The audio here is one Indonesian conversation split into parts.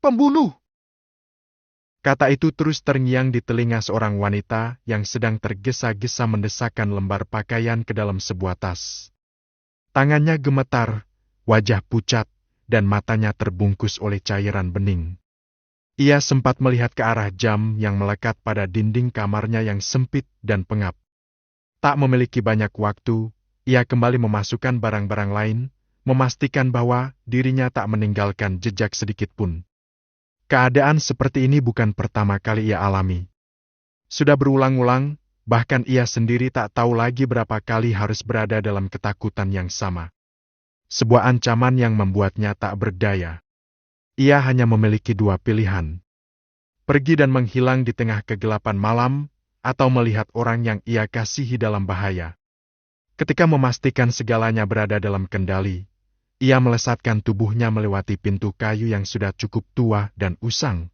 Pembunuh! Kata itu terus terngiang di telinga seorang wanita yang sedang tergesa-gesa mendesakkan lembar pakaian ke dalam sebuah tas. Tangannya gemetar, wajah pucat, dan matanya terbungkus oleh cairan bening. Ia sempat melihat ke arah jam yang melekat pada dinding kamarnya yang sempit dan pengap. Tak memiliki banyak waktu, ia kembali memasukkan barang-barang lain, memastikan bahwa dirinya tak meninggalkan jejak sedikit pun. Keadaan seperti ini bukan pertama kali ia alami. Sudah berulang-ulang, bahkan ia sendiri tak tahu lagi berapa kali harus berada dalam ketakutan yang sama. Sebuah ancaman yang membuatnya tak berdaya. Ia hanya memiliki dua pilihan. Pergi dan menghilang di tengah kegelapan malam, atau melihat orang yang ia kasihi dalam bahaya. Ketika memastikan segalanya berada dalam kendali, ia melesatkan tubuhnya melewati pintu kayu yang sudah cukup tua dan usang.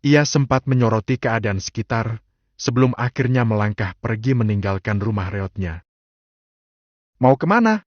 Ia sempat menyoroti keadaan sekitar, sebelum akhirnya melangkah pergi meninggalkan rumah reotnya. Mau kemana?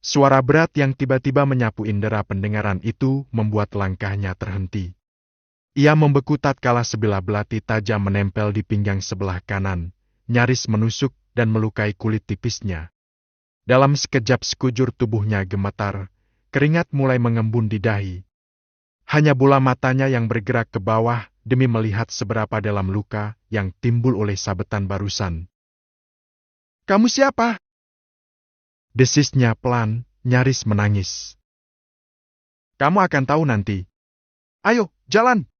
Suara berat yang tiba-tiba menyapu indera pendengaran itu membuat langkahnya terhenti. Ia membeku tatkala sebilah belati tajam menempel di pinggang sebelah kanan, nyaris menusuk dan melukai kulit tipisnya. Dalam sekejap sekujur tubuhnya gemetar, keringat mulai mengembun di dahi. Hanya bola matanya yang bergerak ke bawah demi melihat seberapa dalam luka yang timbul oleh sabetan barusan. "Kamu siapa?" Desisnya pelan, nyaris menangis. "Kamu akan tahu nanti. Ayo, jalan!"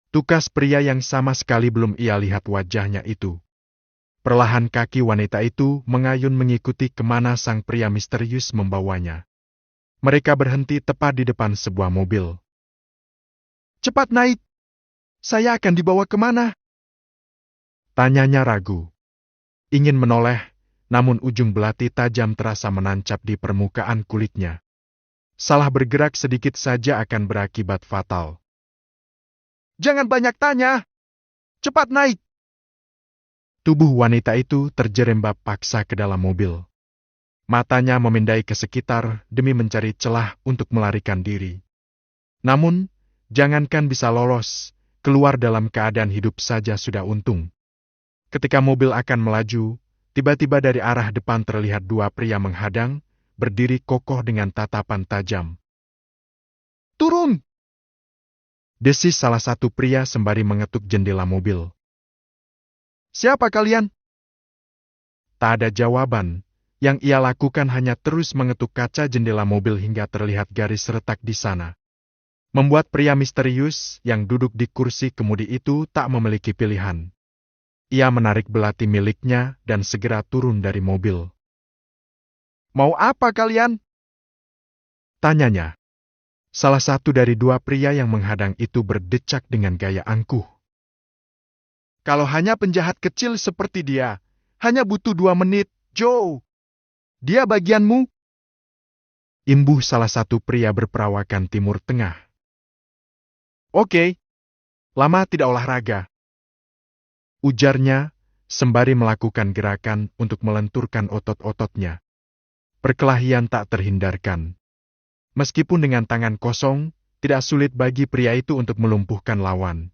Tukas pria yang sama sekali belum ia lihat wajahnya itu. Perlahan kaki wanita itu mengayun mengikuti kemana sang pria misterius membawanya. Mereka berhenti tepat di depan sebuah mobil. "Cepat naik! Saya akan dibawa kemana?" Tanyanya ragu. Ingin menoleh, namun ujung belati tajam terasa menancap di permukaan kulitnya. Salah bergerak sedikit saja akan berakibat fatal. "Jangan banyak tanya! Cepat naik!" Tubuh wanita itu terjerembab paksa ke dalam mobil. Matanya memindai ke sekitar demi mencari celah untuk melarikan diri. Namun, jangankan bisa lolos, keluar dalam keadaan hidup saja sudah untung. Ketika mobil akan melaju, tiba-tiba dari arah depan terlihat dua pria menghadang, berdiri kokoh dengan tatapan tajam. "Turun!" desis salah satu pria sembari mengetuk jendela mobil. "Siapa kalian?" Tak ada jawaban. Yang ia lakukan hanya terus mengetuk kaca jendela mobil hingga terlihat garis retak di sana. Membuat pria misterius yang duduk di kursi kemudi itu tak memiliki pilihan. Ia menarik belati miliknya dan segera turun dari mobil. "Mau apa kalian?" tanyanya. Salah satu dari dua pria yang menghadang itu berdecak dengan gaya angkuh. "Kalau hanya penjahat kecil seperti dia, hanya butuh 2 menit, Joe. Dia bagianmu?" Imbuh salah satu pria berperawakan Timur Tengah. "Oke, lama tidak olahraga," ujarnya, sembari melakukan gerakan untuk melenturkan otot-ototnya. Perkelahian tak terhindarkan. Meskipun dengan tangan kosong, tidak sulit bagi pria itu untuk melumpuhkan lawan.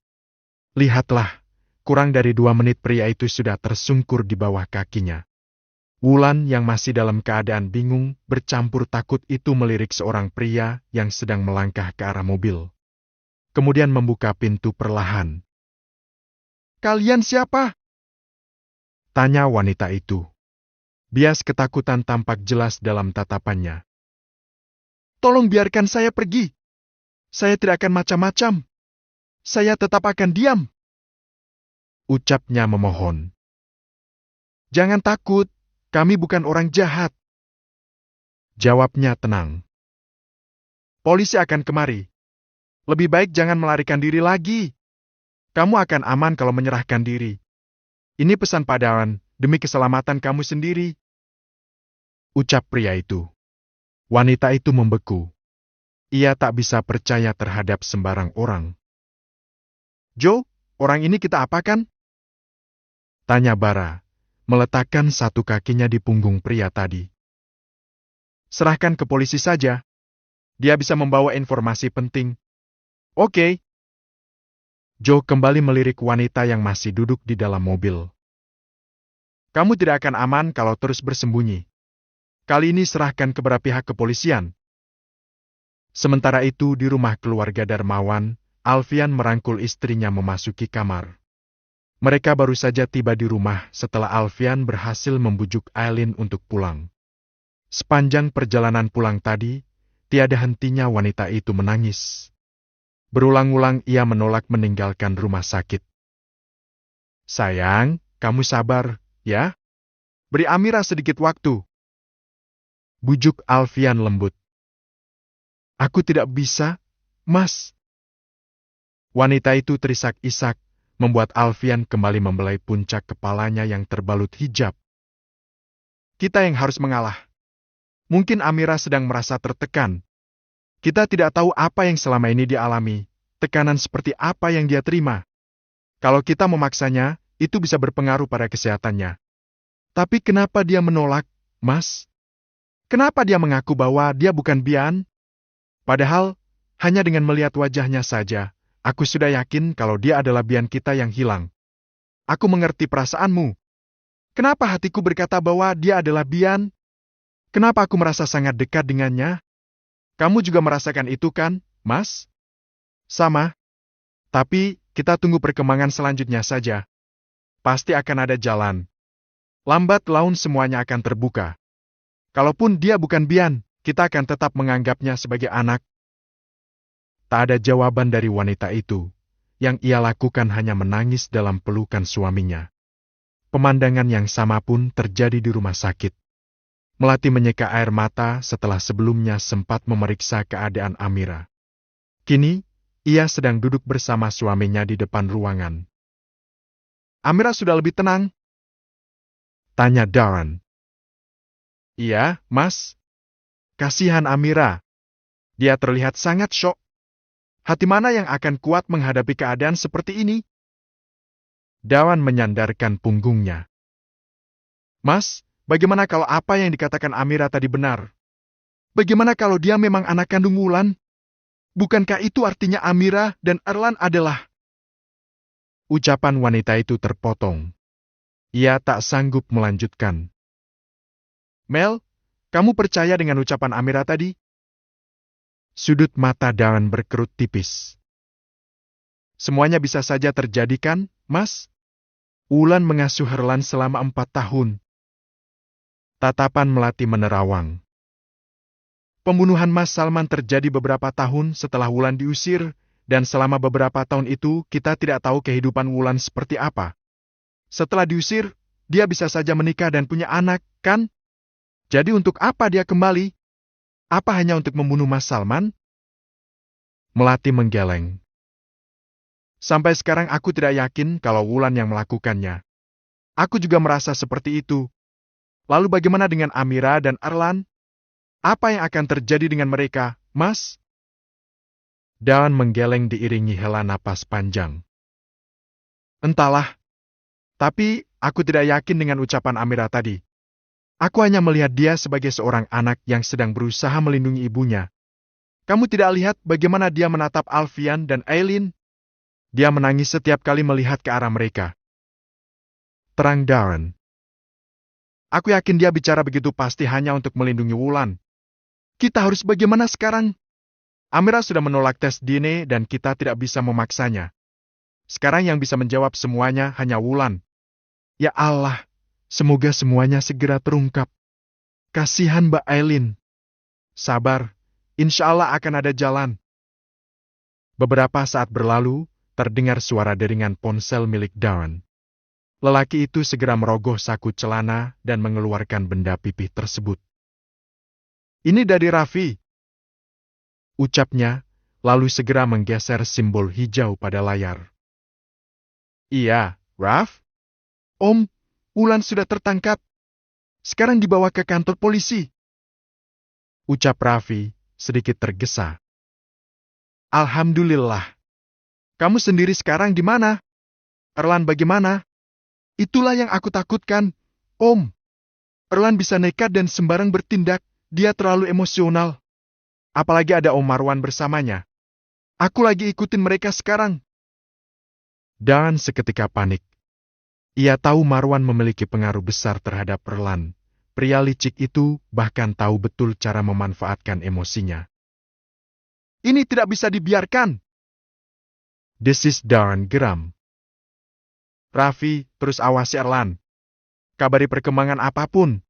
Lihatlah, kurang dari 2 menit pria itu sudah tersungkur di bawah kakinya. Wulan yang masih dalam keadaan bingung, bercampur takut itu melirik seorang pria yang sedang melangkah ke arah mobil. Kemudian membuka pintu perlahan. "Kalian siapa?" tanya wanita itu. Bias ketakutan tampak jelas dalam tatapannya. "Tolong biarkan saya pergi. Saya tidak akan macam-macam. Saya tetap akan diam," ucapnya memohon. "Jangan takut. Kami bukan orang jahat," jawabnya tenang. "Polisi akan kemari. Lebih baik jangan melarikan diri lagi. Kamu akan aman kalau menyerahkan diri. Ini pesan padawan demi keselamatan kamu sendiri," ucap pria itu. Wanita itu membeku. Ia tak bisa percaya terhadap sembarang orang. "Joe, orang ini kita apakan?" tanya Bara, meletakkan satu kakinya di punggung pria tadi. "Serahkan ke polisi saja. Dia bisa membawa informasi penting. Oke. Joe kembali melirik wanita yang masih duduk di dalam mobil. Kamu tidak akan aman kalau terus bersembunyi. Kali ini serahkan kepada pihak kepolisian. Sementara itu di rumah keluarga Darmawan, Alfian merangkul istrinya memasuki kamar. Mereka baru saja tiba di rumah setelah Alfian berhasil membujuk Aileen untuk pulang. Sepanjang perjalanan pulang tadi, tiada hentinya wanita itu menangis. Berulang-ulang ia menolak meninggalkan rumah sakit. Sayang, kamu sabar, ya? Beri Amira sedikit waktu. Bujuk Alfian lembut. Aku tidak bisa, Mas. Wanita itu terisak-isak, membuat Alfian kembali membelai puncak kepalanya yang terbalut hijab. Kita yang harus mengalah. Mungkin Amira sedang merasa tertekan. Kita tidak tahu apa yang selama ini dia alami, tekanan seperti apa yang dia terima. Kalau kita memaksanya, itu bisa berpengaruh pada kesehatannya. Tapi kenapa dia menolak, Mas? Kenapa dia mengaku bahwa dia bukan Bian? Padahal, hanya dengan melihat wajahnya saja, aku sudah yakin kalau dia adalah Bian kita yang hilang. Aku mengerti perasaanmu. Kenapa hatiku berkata bahwa dia adalah Bian? Kenapa aku merasa sangat dekat dengannya? Kamu juga merasakan itu kan, Mas? Sama. Tapi, kita tunggu perkembangan selanjutnya saja. Pasti akan ada jalan. Lambat laun semuanya akan terbuka. Kalaupun dia bukan Bian, kita akan tetap menganggapnya sebagai anak. Tak ada jawaban dari wanita itu. Yang ia lakukan hanya menangis dalam pelukan suaminya. Pemandangan yang sama pun terjadi di rumah sakit. Melati menyeka air mata setelah sebelumnya sempat memeriksa keadaan Amira. Kini, ia sedang duduk bersama suaminya di depan ruangan. Amira sudah lebih tenang? Tanya Darren. Iya, Mas. Kasihan Amira. Dia terlihat sangat syok. Hati mana yang akan kuat menghadapi keadaan seperti ini? Darren menyandarkan punggungnya. Mas, bagaimana kalau apa yang dikatakan Amira tadi benar? Bagaimana kalau dia memang anak kandung Wulan? Bukankah itu artinya Amira dan Erlan adalah... Ucapan wanita itu terpotong. Ia tak sanggup melanjutkan. Mel, kamu percaya dengan ucapan Amira tadi? Sudut mata Darren berkerut tipis. Semuanya bisa saja terjadi kan, Mas? Wulan mengasuh Erlan selama 4 tahun. Tatapan Melati menerawang. Pembunuhan Mas Salman terjadi beberapa tahun setelah Wulan diusir, dan selama beberapa tahun itu kita tidak tahu kehidupan Wulan seperti apa. Setelah diusir, dia bisa saja menikah dan punya anak, kan? Jadi untuk apa dia kembali? Apa hanya untuk membunuh Mas Salman? Melati menggeleng. Sampai sekarang aku tidak yakin kalau Wulan yang melakukannya. Aku juga merasa seperti itu. Lalu bagaimana dengan Amira dan Erlan? Apa yang akan terjadi dengan mereka, Mas? Darren menggeleng diiringi hela napas panjang. Entahlah. Tapi, aku tidak yakin dengan ucapan Amira tadi. Aku hanya melihat dia sebagai seorang anak yang sedang berusaha melindungi ibunya. Kamu tidak lihat bagaimana dia menatap Alfian dan Aileen? Dia menangis setiap kali melihat ke arah mereka. Terang Darren. Aku yakin dia bicara begitu pasti hanya untuk melindungi Wulan. Kita harus bagaimana sekarang? Amira sudah menolak tes DNA dan kita tidak bisa memaksanya. Sekarang yang bisa menjawab semuanya hanya Wulan. Ya Allah, semoga semuanya segera terungkap. Kasihan Mbak Aileen. Sabar, insya Allah akan ada jalan. Beberapa saat berlalu, terdengar suara deringan ponsel milik Darren. Lelaki itu segera merogoh saku celana dan mengeluarkan benda pipih tersebut. Ini dari Raffi. Ucapnya, lalu segera menggeser simbol hijau pada layar. Iya, Raff? Om, Wulan sudah tertangkap. Sekarang dibawa ke kantor polisi. Ucap Raffi, sedikit tergesa. Alhamdulillah. Kamu sendiri sekarang di mana? Erlan bagaimana? Itulah yang aku takutkan, Om. Erlan bisa nekat dan sembarang bertindak, dia terlalu emosional. Apalagi ada Om Marwan bersamanya. Aku lagi ikutin mereka sekarang. Dan seketika panik. Ia tahu Marwan memiliki pengaruh besar terhadap Erlan. Pria licik itu bahkan tahu betul cara memanfaatkan emosinya. Ini tidak bisa dibiarkan. Desis Darren geram. Raffi, terus awasi Erlan. Kabari perkembangan apapun.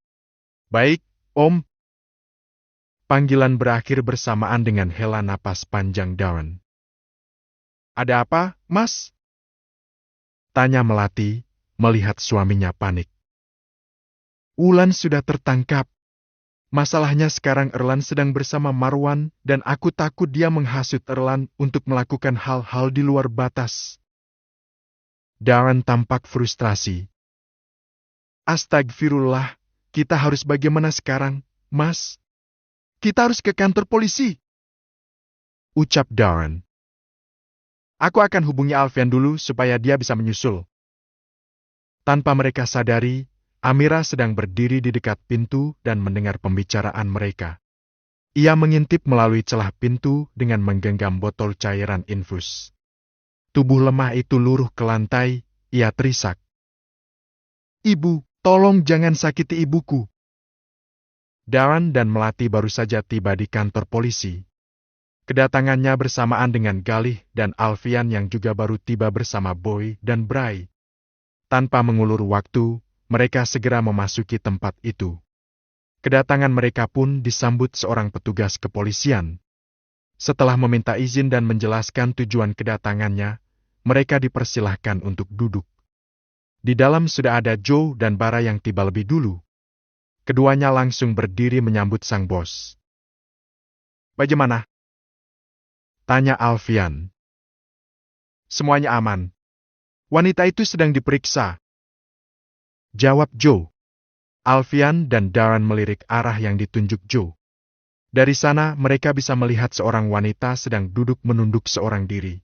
Baik, Om. Panggilan berakhir bersamaan dengan hela napas panjang Darren. Ada apa, Mas? Tanya Melati, melihat suaminya panik. Wulan sudah tertangkap. Masalahnya sekarang Erlan sedang bersama Marwan dan aku takut dia menghasut Erlan untuk melakukan hal-hal di luar batas. Darren tampak frustrasi. Astagfirullah, kita harus bagaimana sekarang, Mas? Kita harus ke kantor polisi. Ucap Darren. Aku akan hubungi Alfian dulu supaya dia bisa menyusul. Tanpa mereka sadari, Amira sedang berdiri di dekat pintu dan mendengar pembicaraan mereka. Ia mengintip melalui celah pintu dengan menggenggam botol cairan infus. Tubuh lemah itu luruh ke lantai, ia terisak. Ibu, tolong jangan sakiti ibuku. Darren dan Melati baru saja tiba di kantor polisi. Kedatangannya bersamaan dengan Galih dan Alfian yang juga baru tiba bersama Boy dan Bray. Tanpa mengulur waktu, mereka segera memasuki tempat itu. Kedatangan mereka pun disambut seorang petugas kepolisian. Setelah meminta izin dan menjelaskan tujuan kedatangannya, mereka dipersilahkan untuk duduk. Di dalam sudah ada Joe dan Bara yang tiba lebih dulu. Keduanya langsung berdiri menyambut sang bos. Bagaimana? Tanya Alfian. Semuanya aman. Wanita itu sedang diperiksa. Jawab Joe. Alfian dan Darren melirik arah yang ditunjuk Joe. Dari sana mereka bisa melihat seorang wanita sedang duduk menunduk seorang diri.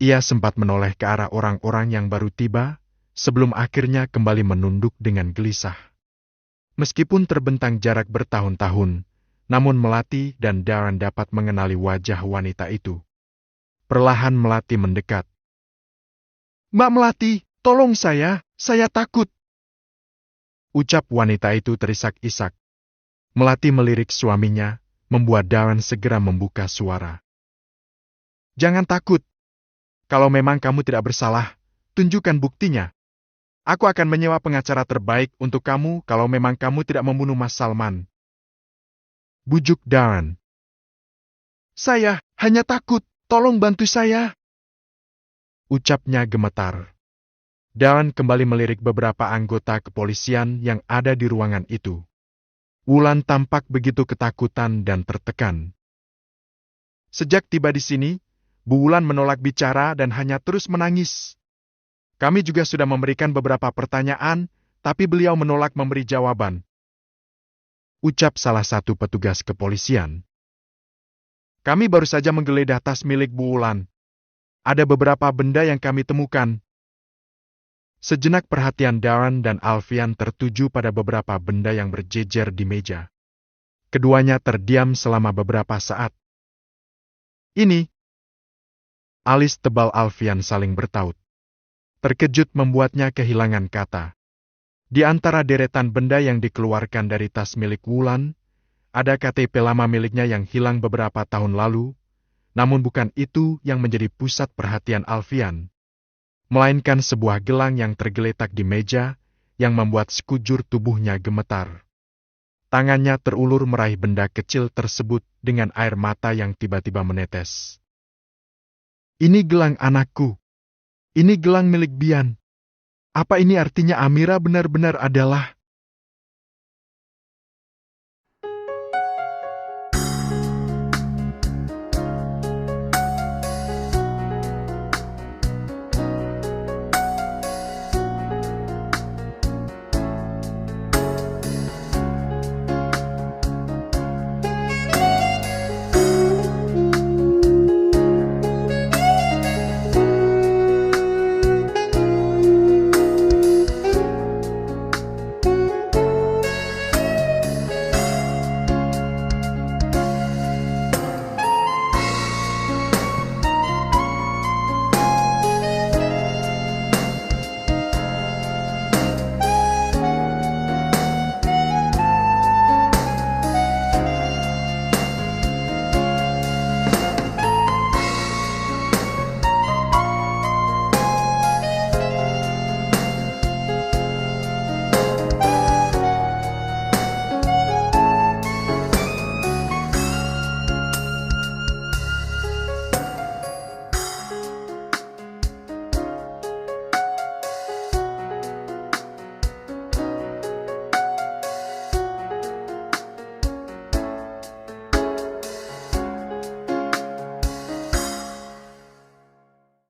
Ia sempat menoleh ke arah orang-orang yang baru tiba, sebelum akhirnya kembali menunduk dengan gelisah. Meskipun terbentang jarak bertahun-tahun, namun Melati dan Darren dapat mengenali wajah wanita itu. Perlahan Melati mendekat. Mbak Melati, tolong saya takut. Ucap wanita itu terisak-isak. Melati melirik suaminya, membuat Darren segera membuka suara. Jangan takut. Kalau memang kamu tidak bersalah, tunjukkan buktinya. Aku akan menyewa pengacara terbaik untuk kamu kalau memang kamu tidak membunuh Mas Salman. Bujuk Darren. Saya hanya takut, tolong bantu saya. Ucapnya gemetar. Darren kembali melirik beberapa anggota kepolisian yang ada di ruangan itu. Wulan tampak begitu ketakutan dan tertekan. Sejak tiba di sini, Bu Wulan menolak bicara dan hanya terus menangis. Kami juga sudah memberikan beberapa pertanyaan, tapi beliau menolak memberi jawaban. Ucap salah satu petugas kepolisian. Kami baru saja menggeledah tas milik Bu Wulan. Ada beberapa benda yang kami temukan. Sejenak perhatian Darren dan Alfian tertuju pada beberapa benda yang berjejer di meja. Keduanya terdiam selama beberapa saat. Ini. Alis tebal Alfian saling bertaut. Terkejut membuatnya kehilangan kata. Di antara deretan benda yang dikeluarkan dari tas milik Wulan, ada KTP lama miliknya yang hilang beberapa tahun lalu, namun bukan itu yang menjadi pusat perhatian Alfian. Melainkan sebuah gelang yang tergeletak di meja yang membuat sekujur tubuhnya gemetar. Tangannya terulur meraih benda kecil tersebut dengan air mata yang tiba-tiba menetes. Ini gelang anakku. Ini gelang milik Bian. Apa ini artinya Amira benar-benar adalah...